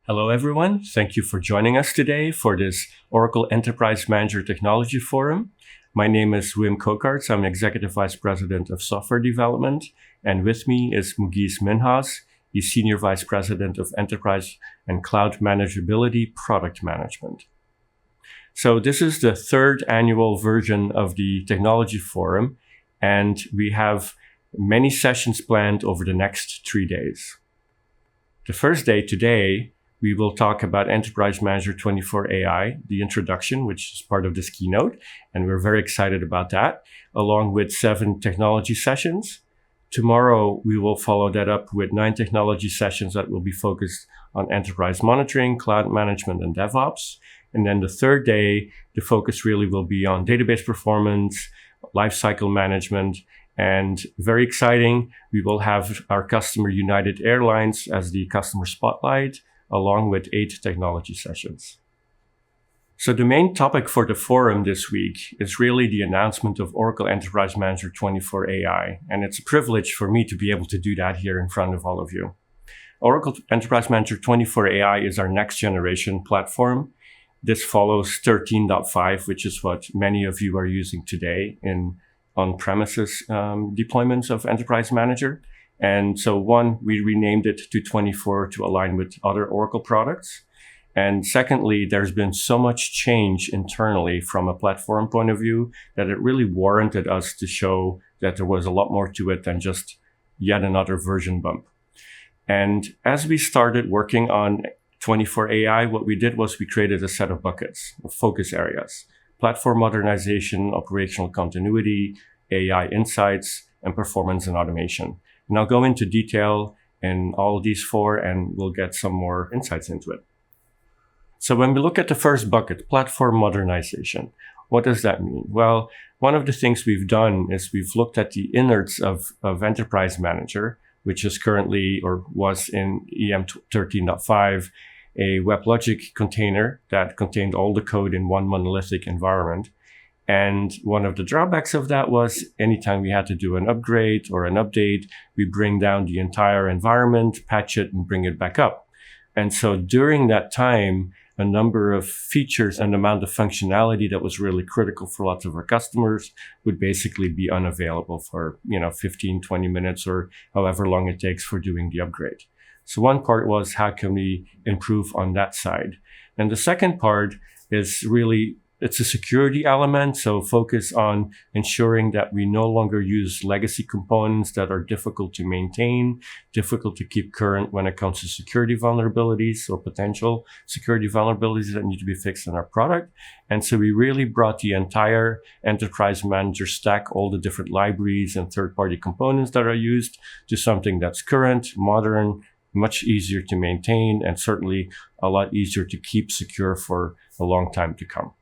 Hello, everyone. Thank you for joining us today for this Oracle Enterprise Manager Technology Forum. My name is Coekaerts. I'm Executive Vice President of Software Development. And with me is Mughees Minhas. He's Senior Vice President of Enterprise and Cloud Manageability Product Management. So this is the third annual version of the Technology Forum, and we have many sessions planned over the next 3 days. The first day today, we will talk about Enterprise Manager 24 AI, the introduction, which is part of this keynote, and we're very excited about that, along with 7 technology sessions. Tomorrow, we will follow that up with 9 technology sessions that will be focused on enterprise monitoring, cloud management, and DevOps. And then the third day, the focus really will be on database performance, lifecycle management, and very exciting, we will have our customer United Airlines as the customer spotlight, along with 8 technology sessions. So the main topic for the forum this week is really the announcement of Oracle Enterprise Manager 24 AI, and it's a privilege for me to be able to do that here in front of all of you. Oracle Enterprise Manager 24 AI is our next generation platform. This follows 13.5, which is what many of you are using today in on-premises deployments of Enterprise Manager. And so one, we renamed it to 24 to align with other Oracle products. And secondly, there's been so much change internally from a platform point of view that it really warranted us to show that there was a lot more to it than just yet another version bump. And as we started working on 24 AI, what we did was we created a set of buckets, of focus areas: platform modernization, operational continuity, AI insights, and performance and automation. And I'll go into detail in all of these 4, and we'll get some more insights into it. So when we look at the first bucket, platform modernization, what does that mean? Well, one of the things we've done is we've looked at the innards of Enterprise Manager, which is currently or was in EM 13.5, a WebLogic container that contained all the code in one monolithic environment. And one of the drawbacks of that was anytime we had to do an upgrade or an update, we bring down the entire environment, patch it, and bring it back up. And so during that time, a number of features and amount of functionality that was really critical for lots of our customers would basically be unavailable for 15, 20 minutes or however long it takes for doing the upgrade. So one part was, how can we improve on that side? And the second part is really, it's a security element. So focus on ensuring that we no longer use legacy components that are difficult to maintain, difficult to keep current when it comes to security vulnerabilities or potential security vulnerabilities that need to be fixed in our product. And so we really brought the entire Enterprise Manager stack, all the different libraries and third-party components that are used, to something that's current, modern, much easier to maintain, and certainly a lot easier to keep secure for a long time to come.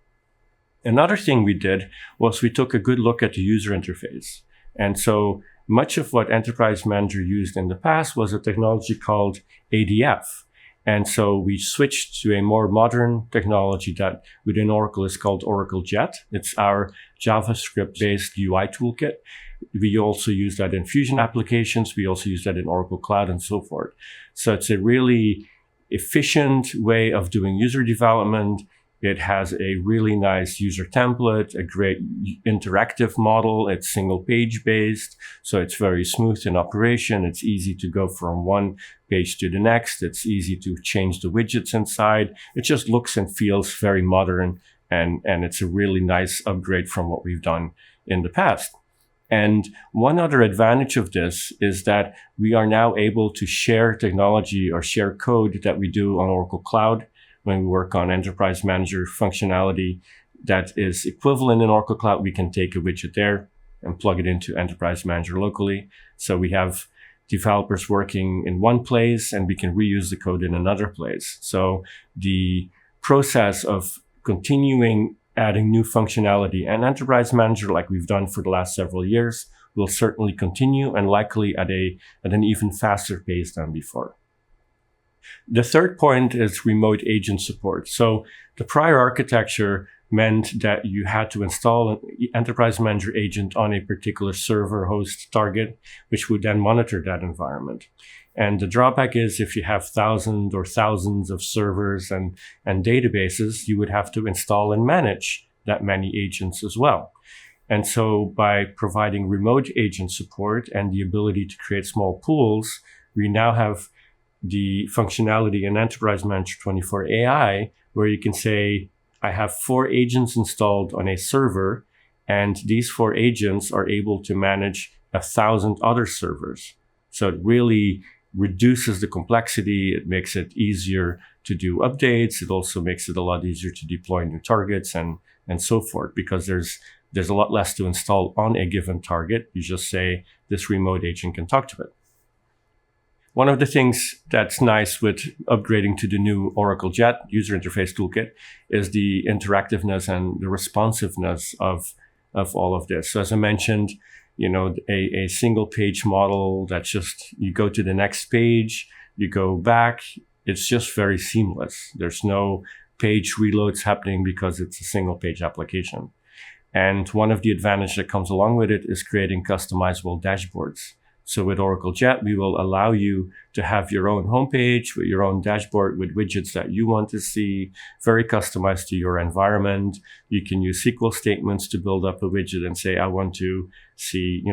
Another thing we did was we took a good look at the user interface. And so much of what Enterprise Manager used in the past was a technology called ADF. And so we switched to a more modern technology that within Oracle is called Oracle Jet. It's our JavaScript-based UI toolkit. We also use that in Fusion applications. We also use that in Oracle Cloud and so forth. So it's a really efficient way of doing user development. It has a really nice user template, a great interactive model. It's single page based, so it's very smooth in operation. It's easy to go from one page to the next. It's easy to change the widgets inside. It just looks and feels very modern, and it's a really nice upgrade from what we've done in the past. And one other advantage of this is that we are now able to share technology or share code that we do on Oracle Cloud when we work on Enterprise Manager functionality that is equivalent in Oracle Cloud. We can take a widget there and plug it into Enterprise Manager locally. So we have developers working in one place and we can reuse the code in another place. So the process of continuing adding new functionality and Enterprise Manager, like we've done for the last several years, will certainly continue, and likely at an even faster pace than before. The third point is remote agent support. So the prior architecture meant that you had to install an Enterprise Manager agent on a particular server host target, which would then monitor that environment. And the drawback is if you have thousands of servers and databases, you would have to install and manage that many agents as well. And so by providing remote agent support and the ability to create small pools, we now have the functionality in Enterprise Manager 24 AI, where you can say, I have 4 agents installed on a server, and these 4 agents are able to manage 1,000 other servers. So it really reduces the complexity. It makes it easier to do updates. It also makes it a lot easier to deploy new targets and so forth, because there's a lot less to install on a given target. You just say this remote agent can talk to it. One of the things that's nice with upgrading to the new Oracle Jet user interface toolkit is the interactiveness and the responsiveness of all of this. So as I mentioned, a single page model that's just, you go to the next page, you go back, it's just very seamless. There's no page reloads happening because it's a single page application. And one of the advantages that comes along with it is creating customizable dashboards. So with Oracle Jet, we will allow you to have your own homepage with your own dashboard with widgets that you want to see, very customized to your environment. You can use SQL statements to build up a widget and say, I want to see,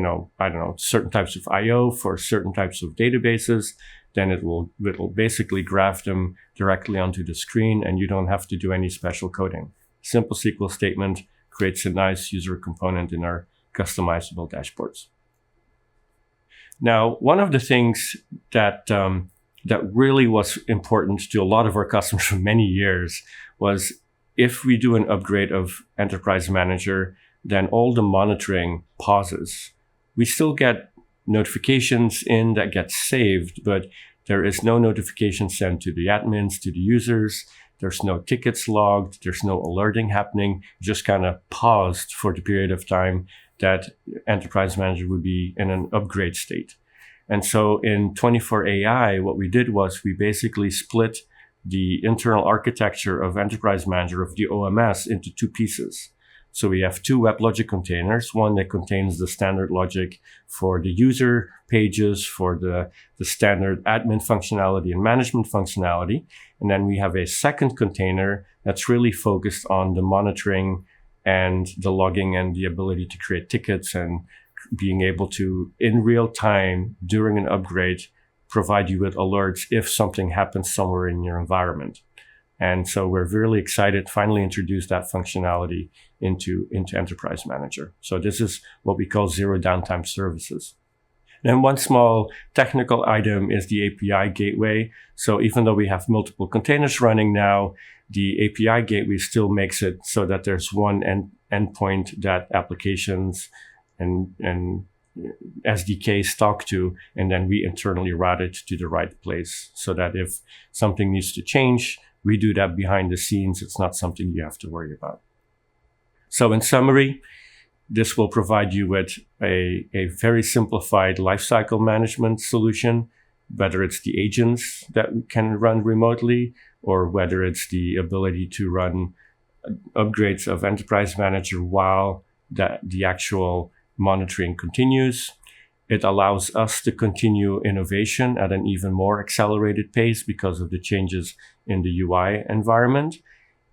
certain types of IO for certain types of databases. Then it will basically graph them directly onto the screen, and you don't have to do any special coding. Simple SQL statement creates a nice user component in our customizable dashboards. Now, one of the things that really was important to a lot of our customers for many years was, if we do an upgrade of Enterprise Manager, then all the monitoring pauses. We still get notifications in that get saved, but there is no notification sent to the admins, to the users. There's no tickets logged. There's no alerting happening. Just kind of paused for the period of time that Enterprise Manager would be in an upgrade state. And so in 24 AI, what we did was we basically split the internal architecture of Enterprise Manager, of the OMS, into 2 pieces. So we have 2 WebLogic containers, one that contains the standard logic for the user pages, for the standard admin functionality and management functionality. And then we have a second container that's really focused on the monitoring and the logging and the ability to create tickets and being able to, in real time, during an upgrade, provide you with alerts if something happens somewhere in your environment. And so we're really excited to finally introduce that functionality into Enterprise Manager. So this is what we call zero downtime services. Then one small technical item is the API gateway. So even though we have multiple containers running now, the API gateway still makes it so that there's one endpoint that applications and SDKs talk to, and then we internally route it to the right place, so that if something needs to change, we do that behind the scenes. It's not something you have to worry about. So in summary, this will provide you with a very simplified lifecycle management solution, whether it's the agents that we can run remotely, or whether it's the ability to run upgrades of Enterprise Manager while the actual monitoring continues. It allows us to continue innovation at an even more accelerated pace because of the changes in the UI environment.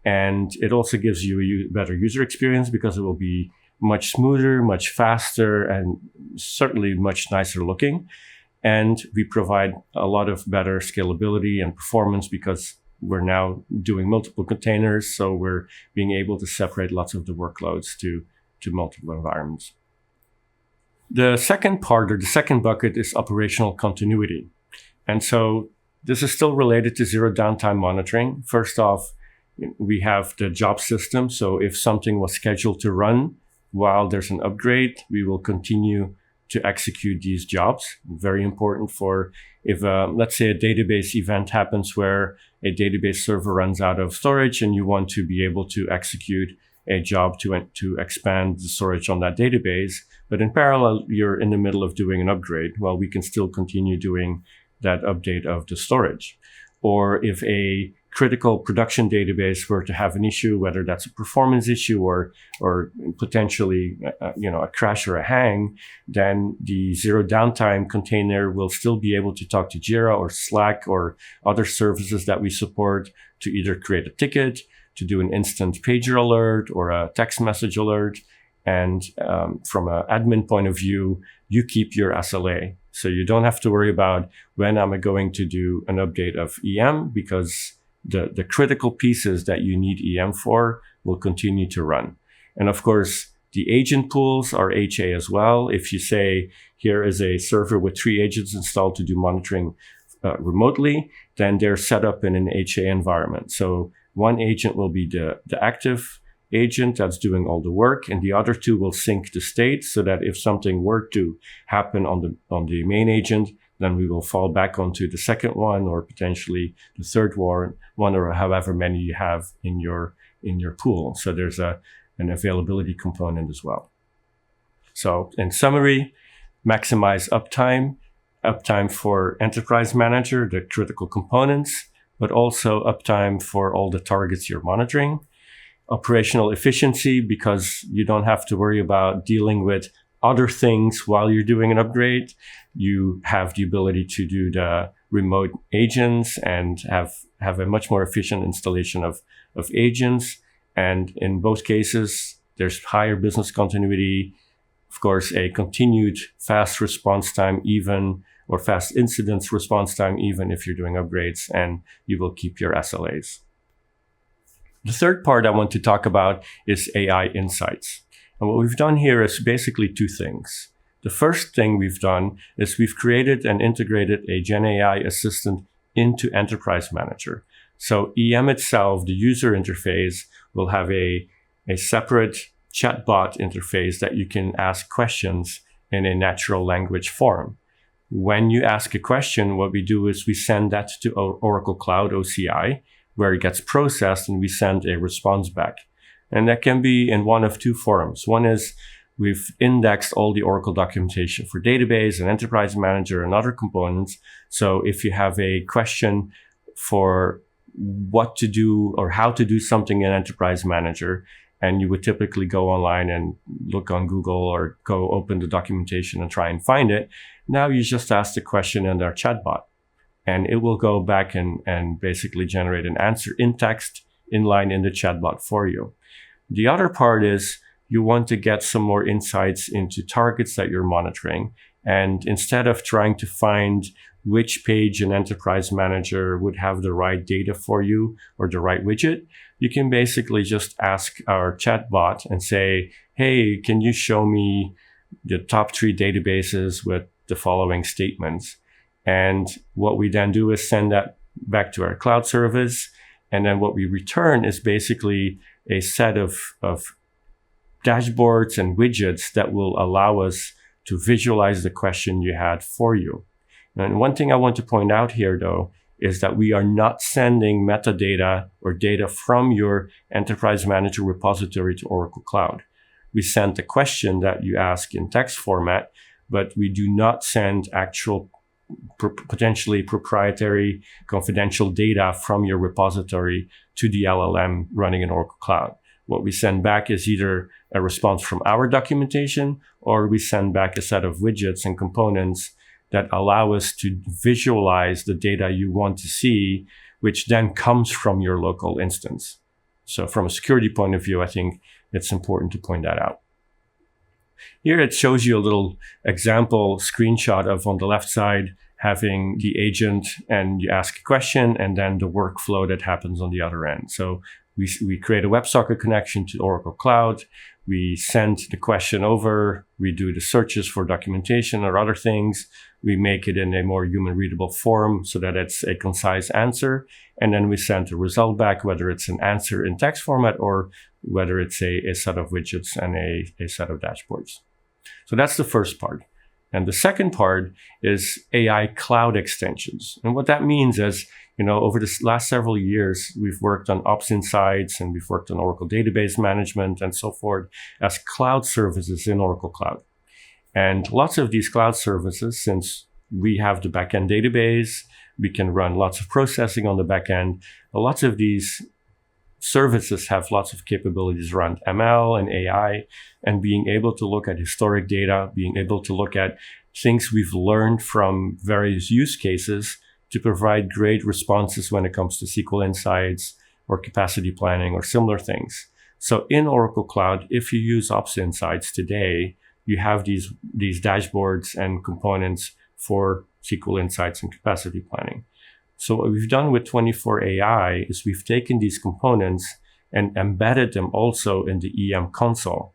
And it also gives you a better user experience because it will be much smoother, much faster, and certainly much nicer looking. And we provide a lot of better scalability and performance because we're now doing multiple containers. So we're being able to separate lots of the workloads to multiple environments. The second part, or the second bucket, is operational continuity. And so this is still related to zero downtime monitoring. First off, we have the job system. So if something was scheduled to run while there's an upgrade, we will continue to execute these jobs. Very important for if, let's say, a database event happens where a database server runs out of storage and you want to be able to execute a job to expand the storage on that database. But in parallel, you're in the middle of doing an upgrade. Well, we can still continue doing that update of the storage. Or if a critical production database were to have an issue, whether that's a performance issue or potentially a crash or a hang, then the zero downtime container will still be able to talk to Jira or Slack or other services that we support to either create a ticket, to do an instant pager alert or a text message alert. And from an admin point of view, you keep your SLA. So you don't have to worry about when am I going to do an update of EM, because the critical pieces that you need EM for will continue to run. And of course, the agent pools are HA as well. If you say, here is a server with 3 agents installed to do monitoring remotely, then they're set up in an HA environment. So one agent will be the active agent that's doing all the work, and the other 2 will sync the state so that if something were to happen on the main agent, then we will fall back onto the second one or potentially the third one or however many you have in your pool. So there's an availability component as well. So in summary, maximize uptime for Enterprise Manager, the critical components, but also uptime for all the targets you're monitoring. Operational efficiency, because you don't have to worry about dealing with other things while you're doing an upgrade. You have the ability to do the remote agents and have a much more efficient installation of agents. And in both cases, there's higher business continuity, of course, a continued fast response time, even, or fast incidents response time, even if you're doing upgrades, and you will keep your SLAs. The third part I want to talk about is AI insights. And what we've done here is basically 2 things. The first thing we've done is we've created and integrated a GenAI assistant into Enterprise Manager. So EM itself, the user interface, will have a separate chatbot interface that you can ask questions in a natural language form. When you ask a question, what we do is we send that to Oracle Cloud OCI, where it gets processed and we send a response back. And that can be in one of 2 forms. One is we've indexed all the Oracle documentation for database and Enterprise Manager and other components. So if you have a question for what to do or how to do something in Enterprise Manager, and you would typically go online and look on Google or go open the documentation and try and find it, now you just ask the question in our chatbot, and it will go back and basically generate an answer in text inline in the chatbot for you. The other part is you want to get some more insights into targets that you're monitoring. And instead of trying to find which page in Enterprise Manager would have the right data for you or the right widget, you can basically just ask our chatbot and say, hey, can you show me the top 3 databases with the following statements? And what we then do is send that back to our cloud service. And then what we return is basically a set of dashboards and widgets that will allow us to visualize the question you had for you. And one thing I want to point out here, though, is that we are not sending metadata or data from your Enterprise Manager repository to Oracle Cloud. We send the question that you ask in text format, but we do not send actual potentially proprietary confidential data from your repository to the LLM running in Oracle Cloud. What we send back is either a response from our documentation, or we send back a set of widgets and components that allow us to visualize the data you want to see, which then comes from your local instance. So from a security point of view, I think it's important to point that out. Here it shows you a little example screenshot of, on the left side, having the agent, and you ask a question and then the workflow that happens on the other end. So we create a WebSocket connection to Oracle Cloud. We send the question over. We do the searches for documentation or other things. We make it in a more human readable form so that it's a concise answer. And then we send a result back, whether it's an answer in text format or whether it's a set of widgets and a set of dashboards. So that's the first part. And the second part is AI cloud extensions. And what that means is, over the last several years, we've worked on Ops Insights and we've worked on Oracle Database Management and so forth as cloud services in Oracle Cloud. And lots of these cloud services, since we have the backend database. We can run lots of processing on the backend. Lots of these services have lots of capabilities around ML and AI, and being able to look at historic data, being able to look at things we've learned from various use cases to provide great responses when it comes to SQL insights or capacity planning or similar things. So in Oracle Cloud, if you use Ops Insights today, you have these dashboards and components for SQL insights and capacity planning. So what we've done with 24 AI is we've taken these components and embedded them also in the EM console.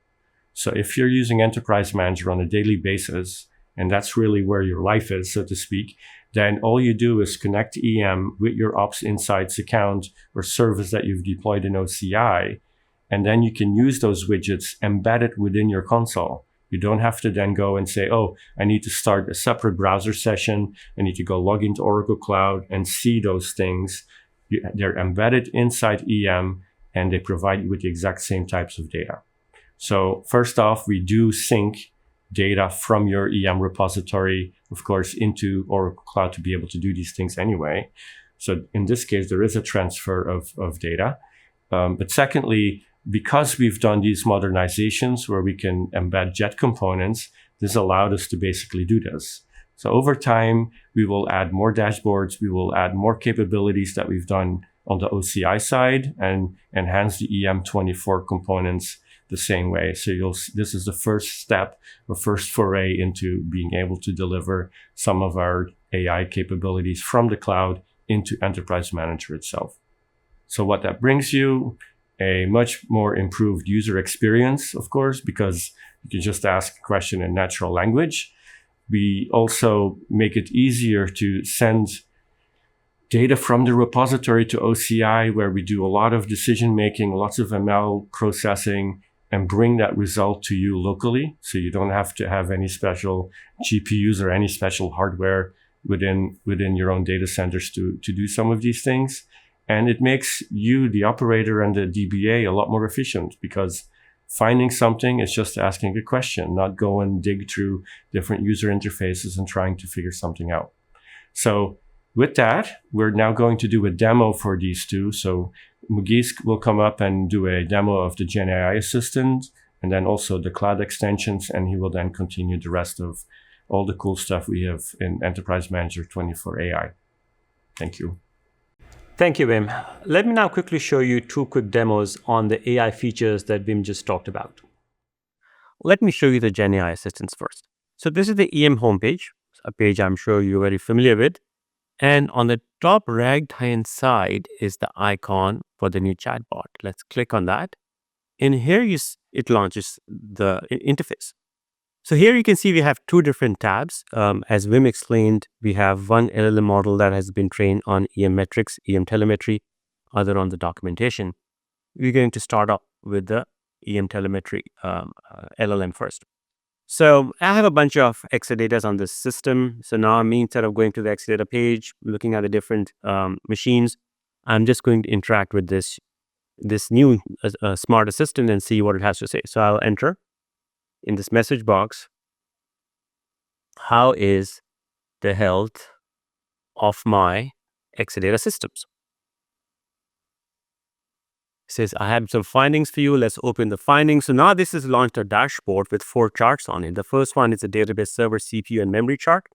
So if you're using Enterprise Manager on a daily basis, and that's really where your life is, so to speak, then all you do is connect EM with your Ops Insights account or service that you've deployed in OCI, and then you can use those widgets embedded within your console. You don't have to then go and say, oh, I need to start a separate browser session. I need to go log into Oracle Cloud and see those things. They're embedded inside EM, and they provide you with the exact same types of data. So first off, we do sync data from your EM repository, of course, into Oracle Cloud to be able to do these things anyway. So in this case, there is a transfer of data. But secondly, because we've done these modernizations where we can embed jet components, this allowed us to basically do this. So over time, we will add more dashboards, we will add more capabilities that we've done on the OCI side and enhance the EM24 components the same way. So this is the first step or first foray into being able to deliver some of our AI capabilities from the cloud into Enterprise Manager itself. So what that brings you, a much more improved user experience, of course, because you can just ask a question in natural language. We also make it easier to send data from the repository to OCI, where we do a lot of decision making, lots of ML processing, and bring that result to you locally. So you don't have to have any special GPUs or any special hardware within your own data centers to do some of these things. And it makes you, the operator and the DBA, a lot more efficient, because finding something is just asking a question, not go and dig through different user interfaces and trying to figure something out. So with that, we're now going to do a demo for these two. So Mughees will come up and do a demo of the GenAI assistant and then also the cloud extensions, and he will then continue the rest of all the cool stuff we have in Enterprise Manager 24 AI. Thank you. Thank you, Wim. Let me now quickly show you two quick demos on the AI features that Wim just talked about. Let me show you the GenAI assistants first. So this is the EM homepage, a page I'm sure you're very familiar with. And on the top right-hand side is the icon for the new chatbot. Let's click on that. And here it launches the interface. So here you can see we have two different tabs. As Wim explained, we have one LLM model that has been trained on EM metrics, EM telemetry, other on the documentation. We're going to start off with the EM telemetry LLM first. So I have a bunch of Exadatas on this system. So now instead of going to the Exadata page, looking at the different machines, I'm just going to interact with this new smart assistant and see what it has to say. So I'll enter in this message box, how is the health of my Exadata systems? It says, I have some findings for you. Let's open the findings. So now this has launched a dashboard with 4 charts on it. The first one is a database server, CPU, and memory chart.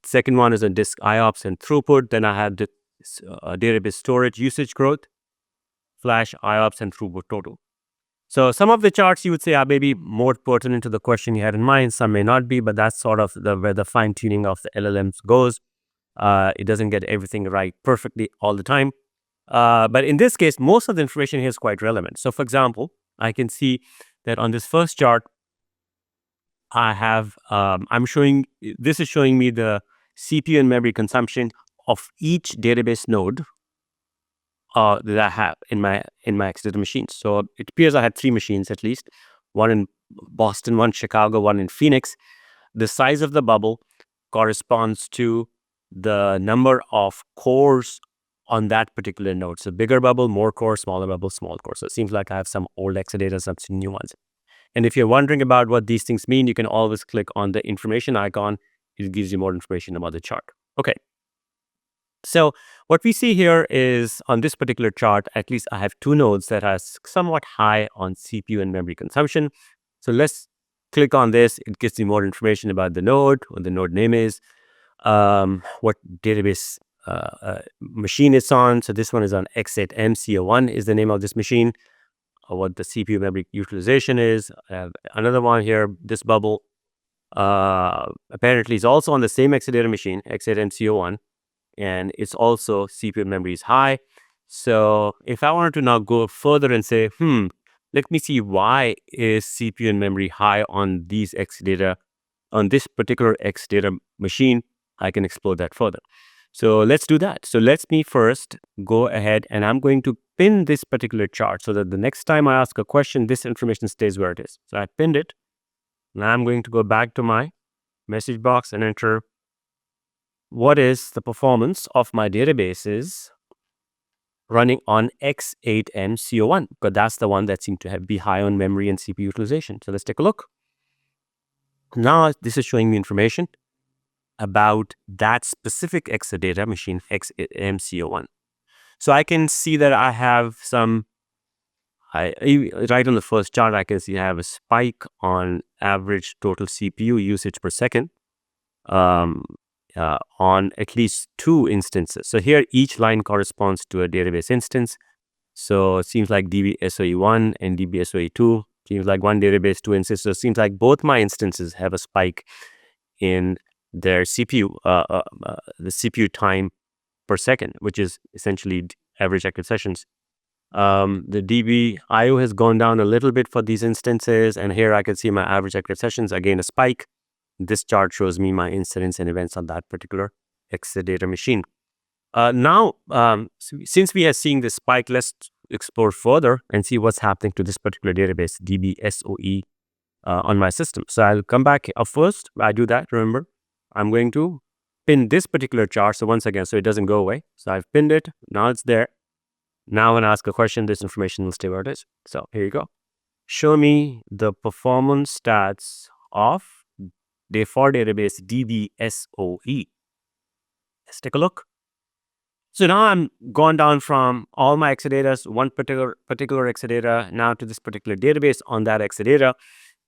Second one is a disk IOPS and throughput. Then I have the database storage usage growth, flash IOPS, and throughput total. So some of the charts you would say are maybe more pertinent to the question you had in mind. Some may not be, but that's sort of where the fine tuning of the LLMs goes. It doesn't get everything right perfectly all the time. But in this case, most of the information here is quite relevant. So for example, I can see that on this first chart, I have, this is showing me the CPU and memory consumption of each database node that I have in my Exadata machines. So it appears I had 3 machines at least, one in Boston, one in Chicago, one in Phoenix. The size of the bubble corresponds to the number of cores on that particular node. So bigger bubble, more cores, smaller bubble, small cores. So it seems like I have some old Exadata, some new ones. And if you're wondering about what these things mean, you can always click on the information icon. It gives you more information about the chart. Okay. So what we see here is on this particular chart, at least I have two nodes that are somewhat high on CPU and memory consumption. So let's click on this. It gives you more information about the node, what the node name is, what database machine it's on. So this one is on X8M-CO1 is the name of this machine, what the CPU memory utilization is. Another one here, this bubble, apparently is also on the same Exadata machine, X8M-CO1, and it's also CPU memory is high. So if I wanted to now go further and say, let me see why is CPU and memory high on these Exadata, on this particular Exadata machine, I can explore that further. So let's do that. So let's me first go ahead and I'm going to pin this particular chart so that the next time I ask a question, this information stays where it is. So I pinned it. Now I'm going to go back to my message box and enter what is the performance of my databases running on X8M-CO1, because that's the one that seemed to be high on memory and CPU utilization. So let's take a look. Now this is showing me information about that specific Exadata machine, X8M-CO1. So I can see that I have right on the first chart, I can see I have a spike on average total CPU usage per second on at least two instances. So here, each line corresponds to a database instance. So it seems like DBSOE1 and DBSOE2 seems like one database, two instances. So it seems like both my instances have a spike in their CPU, the CPU time per second, which is essentially average active sessions. The DB IO has gone down a little bit for these instances, and here I can see my average active sessions, again a spike. This chart shows me my incidents and events on that particular Exadata machine. Now, since we are seeing this spike, let's explore further and see what's happening to this particular database, DBSOE, on my system. So I'll come back first. I do that, remember, I'm going to pin this particular chart. So once again, so it doesn't go away. So I've pinned it. Now it's there. Now when I ask a question, this information will stay where it is. So here you go. Show me the performance stats of for database DBSOE. Let's take a look. So now I'm gone down from all my Exadatas, one particular Exadata, now to this particular database on that Exadata.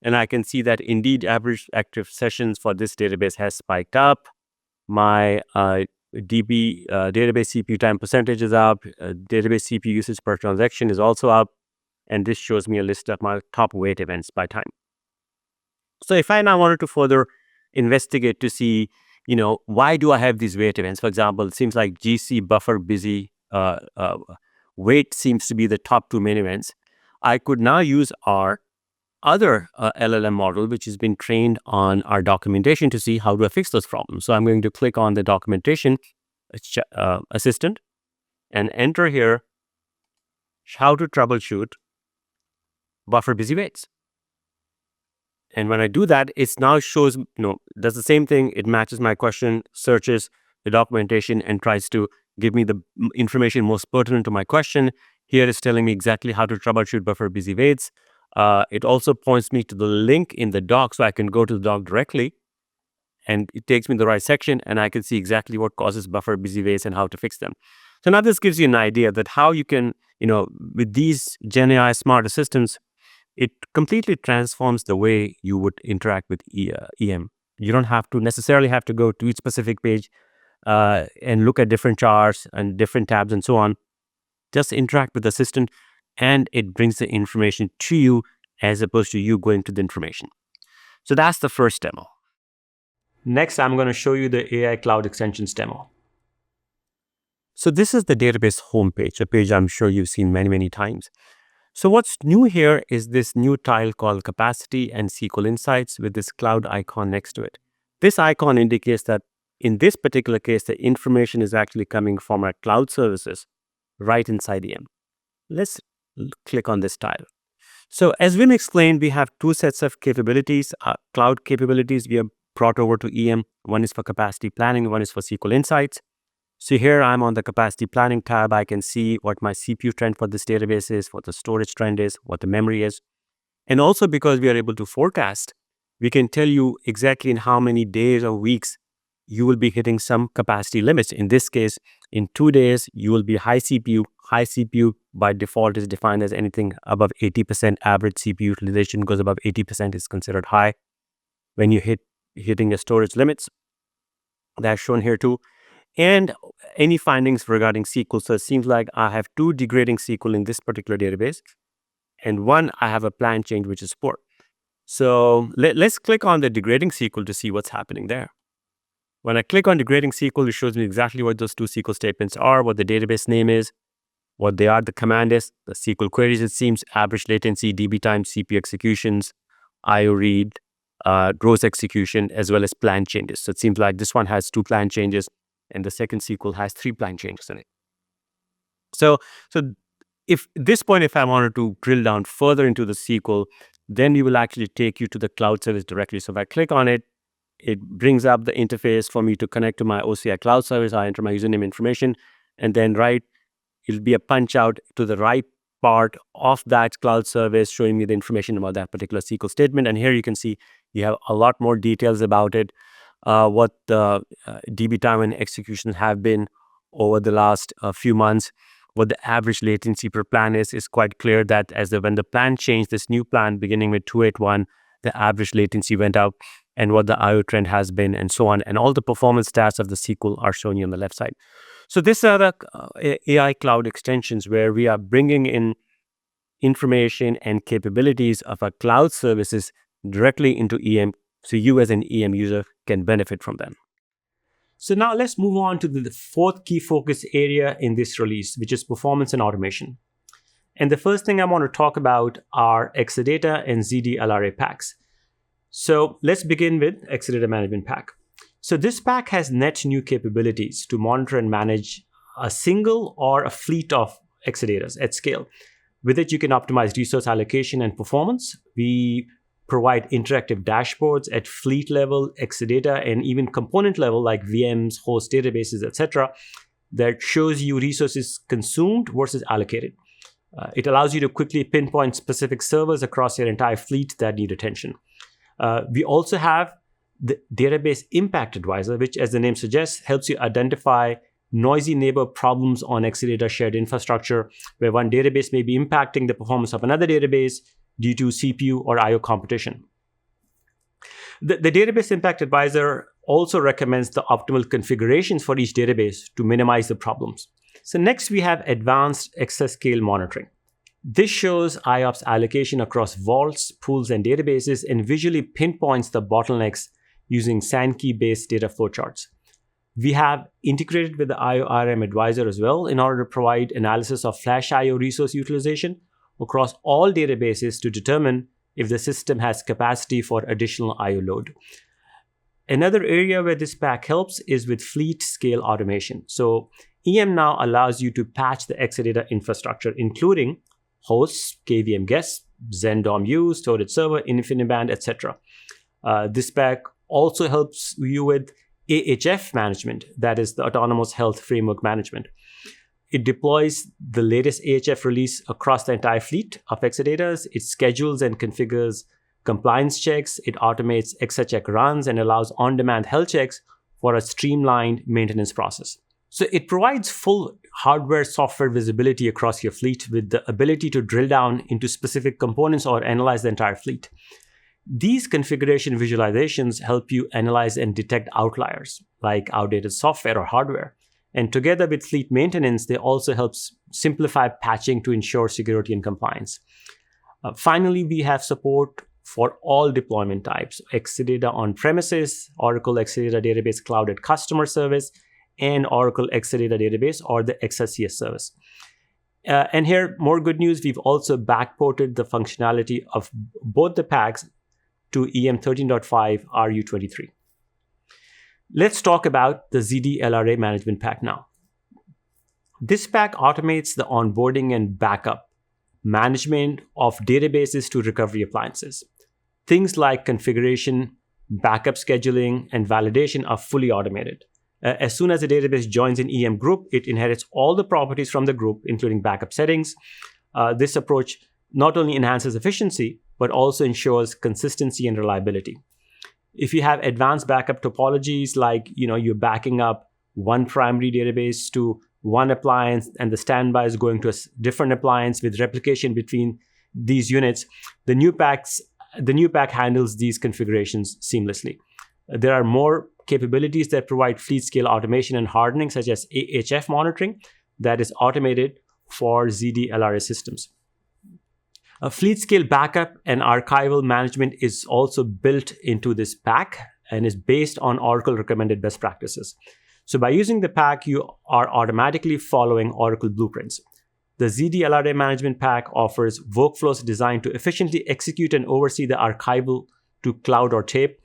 And I can see that indeed average active sessions for this database has spiked up. My database CPU time percentage is up. Database CPU usage per transaction is also up. And this shows me a list of my top wait events by time. So if I now wanted to further investigate to see, why do I have these wait events? For example, it seems like GC buffer busy wait seems to be the top two main events. I could now use our other LLM model, which has been trained on our documentation to see how do I fix those problems. So I'm going to click on the documentation assistant and enter here how to troubleshoot buffer busy waits. And when I do that, it now shows, does the same thing. It matches my question, searches the documentation, and tries to give me the information most pertinent to my question. Here it's telling me exactly how to troubleshoot buffer busy waits. It also points me to the link in the doc, so I can go to the doc directly, and it takes me to the right section, and I can see exactly what causes buffer busy waits and how to fix them. So now this gives you an idea that how you can, with these GenAI smart assistants, it completely transforms the way you would interact with EM. You don't have to necessarily have to go to each specific page and look at different charts and different tabs and so on. Just interact with the assistant, and it brings the information to you as opposed to you going to the information. So that's the first demo. Next, I'm going to show you the AI Cloud Extensions demo. So this is the database homepage, a page I'm sure you've seen many, many times. So what's new here is this new tile called Capacity and SQL Insights with this cloud icon next to it. This icon indicates that in this particular case, the information is actually coming from our cloud services right inside EM. Let's click on this tile. So as Wim explained, we have two sets of capabilities, cloud capabilities we have brought over to EM. One is for capacity planning, one is for SQL Insights. So here I'm on the capacity planning tab. I can see what my CPU trend for this database is, what the storage trend is, what the memory is. And also because we are able to forecast, we can tell you exactly in how many days or weeks you will be hitting some capacity limits. In this case, in 2 days, you will be high CPU. High CPU by default is defined as anything above 80% average CPU utilization goes above 80% is considered high. When you hitting your storage limits, that's shown here too. And any findings regarding SQL. So it seems like I have 2 degrading SQL in this particular database, and 1 I have a plan change which is poor. So let's click on the degrading SQL to see what's happening there. When I click on degrading SQL, it shows me exactly what those 2 SQL statements are, what the database name is, what they are, the command is, the SQL queries, it seems, average latency, DB time, CPU executions, IO read, gross execution, as well as plan changes. So it seems like this one has 2 plan changes, and the second SQL has 3 plan changes in it. So if this point, if I wanted to drill down further into the SQL, then we will actually take you to the cloud service directly. So if I click on it, it brings up the interface for me to connect to my OCI cloud service. I enter my username information, and then it'll be a punch out to the right part of that cloud service showing me the information about that particular SQL statement. And here you can see you have a lot more details about it, what the DB time and execution have been over the last few months. What the average latency per plan is quite clear that when the plan changed, this new plan beginning with 281, the average latency went up, and what the IO trend has been, and so on. And all the performance stats of the SQL are shown you on the left side. So these are the AI cloud extensions where we are bringing in information and capabilities of our cloud services directly into EM, so you as an EM user can benefit from them. So now let's move on to the 4th key focus area in this release, which is performance and automation. And the first thing I want to talk about are Exadata and ZDLRA packs. So let's begin with Exadata Management Pack. So this pack has net new capabilities to monitor and manage a single or a fleet of Exadatas at scale. With it, you can optimize resource allocation and performance. We provide interactive dashboards at fleet level, Exadata, and even component level like VMs, host databases, etc., that shows you resources consumed versus allocated. It allows you to quickly pinpoint specific servers across your entire fleet that need attention. We also have the Database Impact Advisor, which, as the name suggests, helps you identify noisy neighbor problems on Exadata shared infrastructure, where one database may be impacting the performance of another database due to CPU or IO competition. The Database Impact Advisor also recommends the optimal configurations for each database to minimize the problems. So next, we have Advanced Exascale Monitoring. This shows IOPS allocation across vaults, pools, and databases, and visually pinpoints the bottlenecks using Sankey-based data flowcharts. We have integrated with the IORM Advisor as well in order to provide analysis of flash IO resource utilization across all databases to determine if the system has capacity for additional IO load. Another area where this pack helps is with fleet scale automation. So EM now allows you to patch the Exadata infrastructure, including hosts, KVM guests, Xen DOM-U, storage server, InfiniBand, etc. This pack also helps you with AHF management, that is the Autonomous Health Framework Management. It deploys the latest AHF release across the entire fleet of Exadatas. It schedules and configures compliance checks. It automates ExaCheck runs and allows on-demand health checks for a streamlined maintenance process. So it provides full hardware software visibility across your fleet with the ability to drill down into specific components or analyze the entire fleet. These configuration visualizations help you analyze and detect outliers like outdated software or hardware. And together with fleet maintenance, they also help simplify patching to ensure security and compliance. Finally, we have support for all deployment types: Exadata on-premises, Oracle Exadata Database Cloud at Customer Service, and Oracle Exadata Database or the XSCS service. And here, more good news, we've also backported the functionality of both the packs to EM 13.5 RU23. Let's talk about the ZDLRA management pack now. This pack automates the onboarding and backup management of databases to recovery appliances. Things like configuration, backup scheduling, and validation are fully automated. As soon as a database joins an EM group, it inherits all the properties from the group, including backup settings. This approach not only enhances efficiency, but also ensures consistency and reliability. If you have advanced backup topologies, like you're backing up one primary database to one appliance and the standby is going to a different appliance with replication between these units, the new pack handles these configurations seamlessly. There are more capabilities that provide fleet scale automation and hardening, such as AHF monitoring, that is automated for ZDLRA systems. A fleet scale backup and archival management is also built into this pack and is based on Oracle recommended best practices. So by using the pack, you are automatically following Oracle blueprints. The ZDLRA management pack offers workflows designed to efficiently execute and oversee the archival to cloud or tape.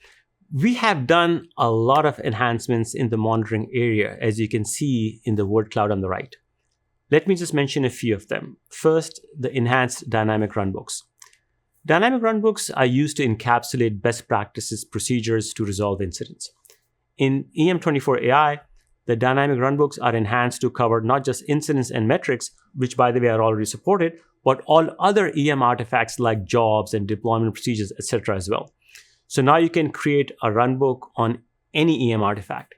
We have done a lot of enhancements in the monitoring area, as you can see in the word cloud on the right. Let me just mention a few of them. First, the enhanced dynamic runbooks. Dynamic runbooks are used to encapsulate best practices procedures to resolve incidents. In EM24 AI, the dynamic runbooks are enhanced to cover not just incidents and metrics, which by the way are already supported, but all other EM artifacts like jobs and deployment procedures, etc. as well. So now you can create a runbook on any EM artifact.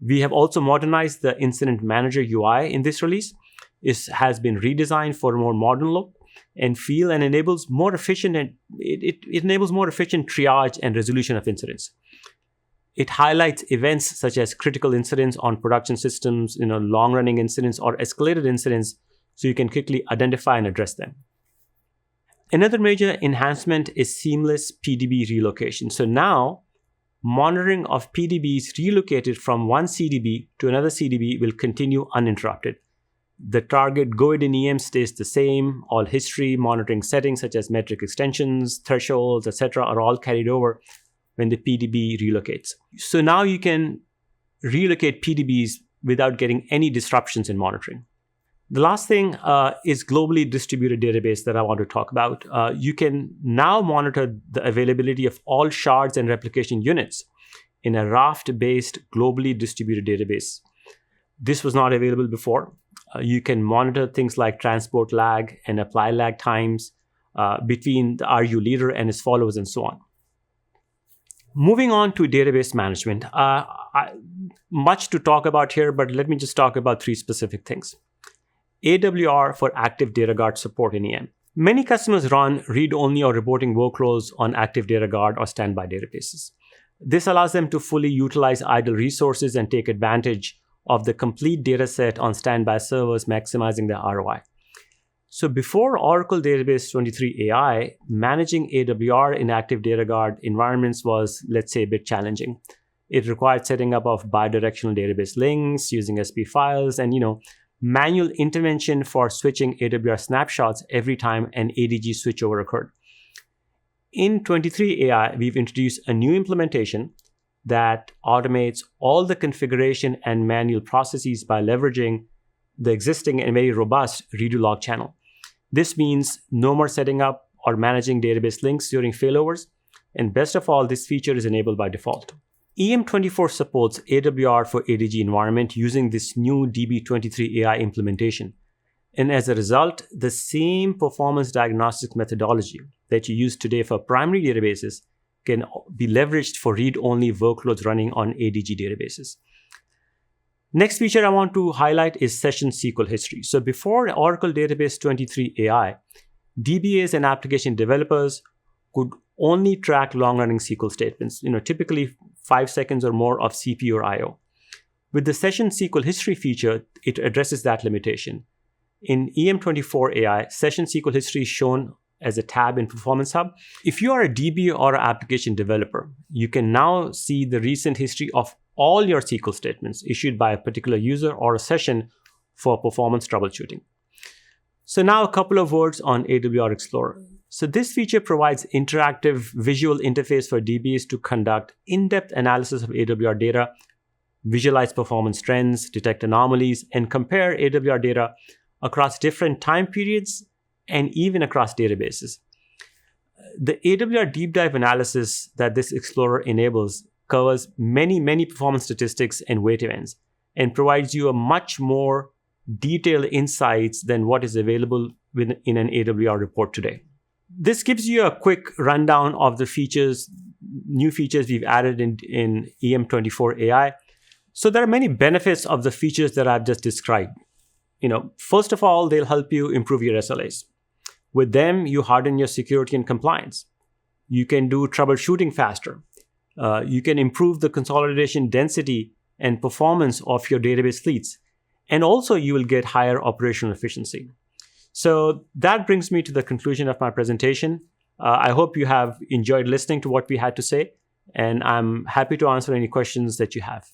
We have also modernized the Incident Manager UI in this release. It has been redesigned for a more modern look and feel, and enables more efficient triage and resolution of incidents. It highlights events such as critical incidents on production systems, long-running incidents or escalated incidents, so you can quickly identify and address them. Another major enhancement is seamless PDB relocation. So now, monitoring of PDBs relocated from one CDB to another CDB will continue uninterrupted. The target GUID in EM stays the same. All history, monitoring settings such as metric extensions, thresholds, etc. are all carried over when the PDB relocates. So now you can relocate PDBs without getting any disruptions in monitoring. The last thing is globally distributed database that I want to talk about. You can now monitor the availability of all shards and replication units in a raft-based globally distributed database. This was not available before. You can monitor things like transport lag and apply lag times between the RU leader and his followers and so on. Moving on to database management. Much to talk about here, but let me just talk about three specific things. AWR for Active Data Guard support in EM. Many customers run read-only or reporting workloads on Active Data Guard or standby databases. This allows them to fully utilize idle resources and take advantage of the complete data set on standby servers, maximizing their ROI. So before Oracle Database 23 AI, managing AWR in Active Data Guard environments was, let's say, a bit challenging. It required setting up of bidirectional database links, using SP files, and manual intervention for switching AWR snapshots every time an ADG switchover occurred. In 23 AI, we've introduced a new implementation that automates all the configuration and manual processes by leveraging the existing and very robust redo log channel. This means no more setting up or managing database links during failovers, and best of all, this feature is enabled by default. EM24 supports AWR for ADG environment using this new DB23 AI implementation. And as a result, the same performance diagnostics methodology that you use today for primary databases can be leveraged for read-only workloads running on ADG databases. Next feature I want to highlight is session SQL history. So before Oracle Database 23 AI, DBAs and application developers could only track long-running SQL statements, typically 5 seconds or more of CPU or I/O. With the session SQL history feature, it addresses that limitation. In EM24 AI, session SQL history is shown as a tab in Performance Hub. If you are a DBA or an application developer, you can now see the recent history of all your SQL statements issued by a particular user or a session for performance troubleshooting. So now a couple of words on AWR Explorer. So this feature provides interactive visual interface for DBAs to conduct in-depth analysis of AWR data, visualize performance trends, detect anomalies, and compare AWR data across different time periods and even across databases. The AWR deep dive analysis that this Explorer enables covers many performance statistics and wait events and provides you a much more detailed insights than what is available in an AWR report today. this gives you a quick rundown of the features, new features we've added in EM24 AI. So there are many benefits of the features that I've just described. First of all, they'll help you improve your SLAs. With them, you harden your security and compliance. You can do troubleshooting faster. You can improve the consolidation density and performance of your database fleets. And also, you will get higher operational efficiency. So that brings me to the conclusion of my presentation. I hope you have enjoyed listening to what we had to say, and I'm happy to answer any questions that you have.